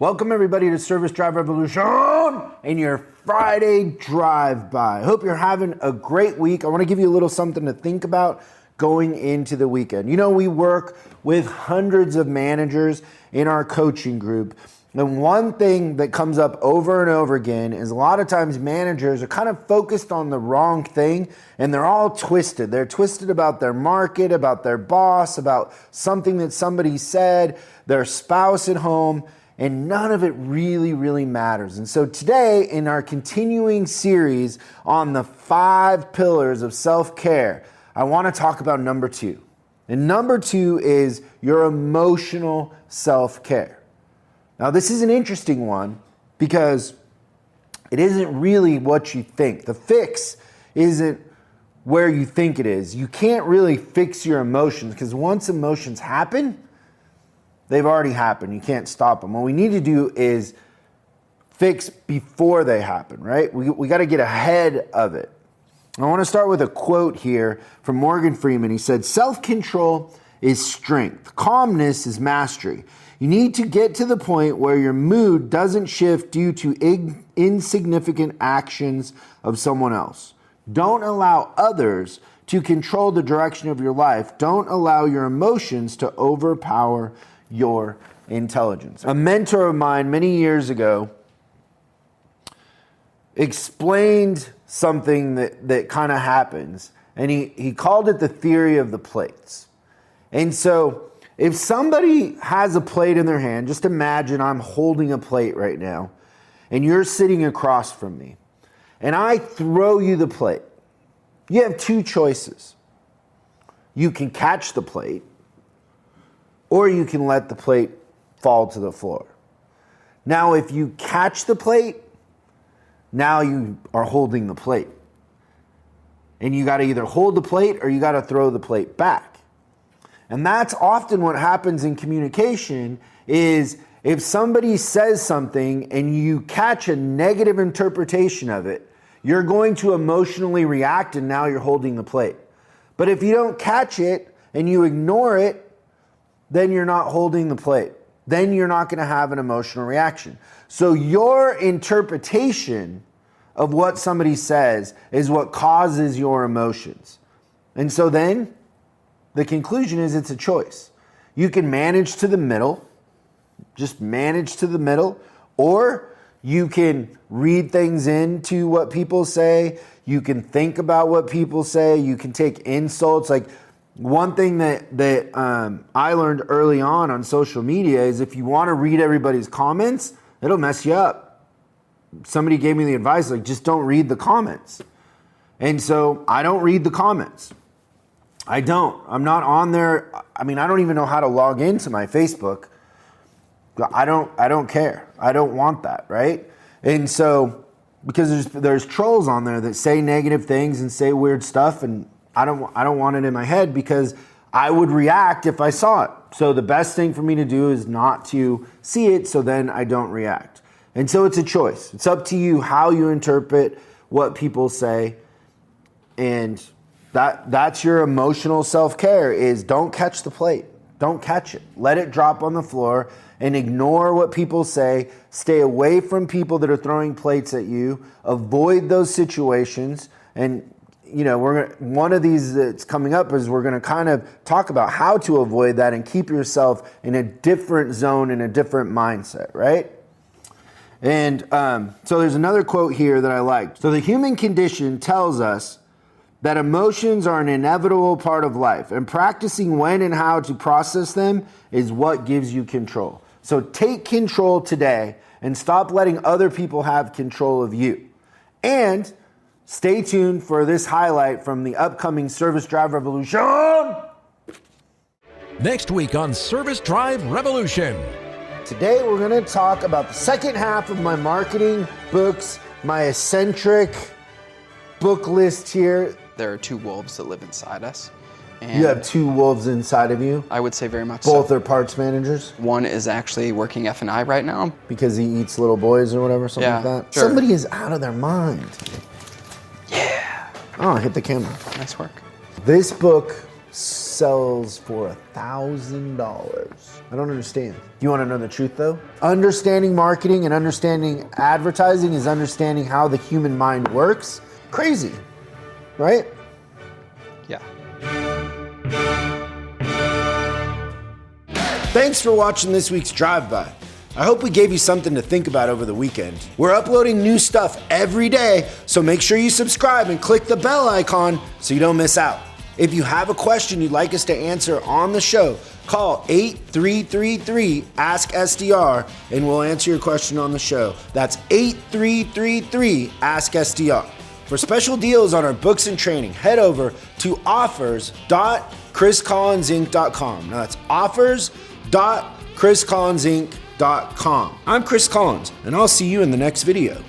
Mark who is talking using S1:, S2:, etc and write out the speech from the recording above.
S1: Welcome everybody to Service Drive Revolution and your Friday drive-by. Hope you're having a great week. I want to give you a little something to think about going into the weekend. You know, we work with hundreds of managers in our coaching group. And one thing that comes up over and over again is a lot of times managers are kind of focused on the wrong thing and they're all twisted. They're twisted about their market, about their boss, about something that somebody said, their spouse at home, and none of it really matters. And so today, in our continuing series on the 5 pillars of self-care, I want to talk about number 2. And number 2 is your emotional self-care. Now, this is an interesting one because it isn't really what you think. The fix isn't where you think it is. You can't really fix your emotions because once emotions happen, they've already happened. You can't stop them. What we need to do is fix before they happen, right? We got to get ahead of it. I want to start with a quote here from Morgan Freeman. He said, "Self-control is strength. Calmness is mastery. You need to get to the point where your mood doesn't shift due to insignificant actions of someone else. Don't allow others to control the direction of your life. Don't allow your emotions to overpower your intelligence." A mentor of mine many years ago explained something that kind of happens, and he called it the theory of the plates. And so if somebody has a plate in their hand, just imagine I'm holding a plate right now, and you're sitting across from me, and I throw you the plate. You have 2 choices. You can catch the plate, or you can let the plate fall to the floor. Now, if you catch the plate, now you are holding the plate. And you got to either hold the plate or you got to throw the plate back. And that's often what happens in communication is if somebody says something and you catch a negative interpretation of it, you're going to emotionally react and now you're holding the plate. But if you don't catch it and you ignore it, then you're not holding the plate. Then you're not going to have an emotional reaction. So your interpretation of what somebody says is what causes your emotions. And so then the conclusion is it's a choice. You can manage to the middle, just manage to the middle, or you can read things into what people say. You can think about what people say. You can take insults. Like one thing that I learned early on social media is if you want to read everybody's comments, it'll mess you up. Somebody gave me the advice, like, just don't read the comments. And so I don't read the comments. I'm not on there. I mean, I don't even know how to log into my Facebook. I don't care. I don't want that, right? And so because there's trolls on there that say negative things and say weird stuff, and I don't want it in my head because I would react if I saw it. So the best thing for me to do is not to see it, so then I don't react. And so it's a choice. It's up to you how you interpret what people say. And that's your emotional self-care is don't catch the plate. Don't catch it. Let it drop on the floor and ignore what people say. Stay away from people that are throwing plates at you. Avoid those situations. And you know, one of these that's coming up is we're going to kind of talk about how to avoid that and keep yourself in a different zone, in a different mindset, right? And so there's another quote here that I like. So the human condition tells us that emotions are an inevitable part of life, and practicing when and how to process them is what gives you control. So take control today and stop letting other people have control of you. And stay tuned for this highlight from the upcoming Service Drive Revolution.
S2: Next week on Service Drive Revolution.
S1: Today we're going to talk about the second half of my marketing books, my eccentric book list here.
S3: There are 2 wolves that live inside us. And
S1: you have 2 wolves inside of you?
S3: I would say very much
S1: Both
S3: so.
S1: are parts managers?
S3: One is actually working F&I right now.
S1: Because he eats little boys or whatever, something like that?
S3: Sure.
S1: Somebody is out of their mind.
S3: Yeah.
S1: Oh, I hit the camera.
S3: Nice work.
S1: This book sells for $1,000. I don't understand. You want to know the truth though? Understanding marketing and understanding advertising is understanding how the human mind works. Crazy, right?
S3: Yeah.
S1: Thanks for watching this week's Drive-By. I hope we gave you something to think about over the weekend. We're uploading new stuff every day, so make sure you subscribe and click the bell icon so you don't miss out. If you have a question you'd like us to answer on the show, call 8333-ASK-SDR and we'll answer your question on the show. That's 8333-ASK-SDR. For special deals on our books and training, head over to offers.chriscollinsinc.com. Now that's offers.chriscollinsinc.com. I'm Chris Collins, and I'll see you in the next video.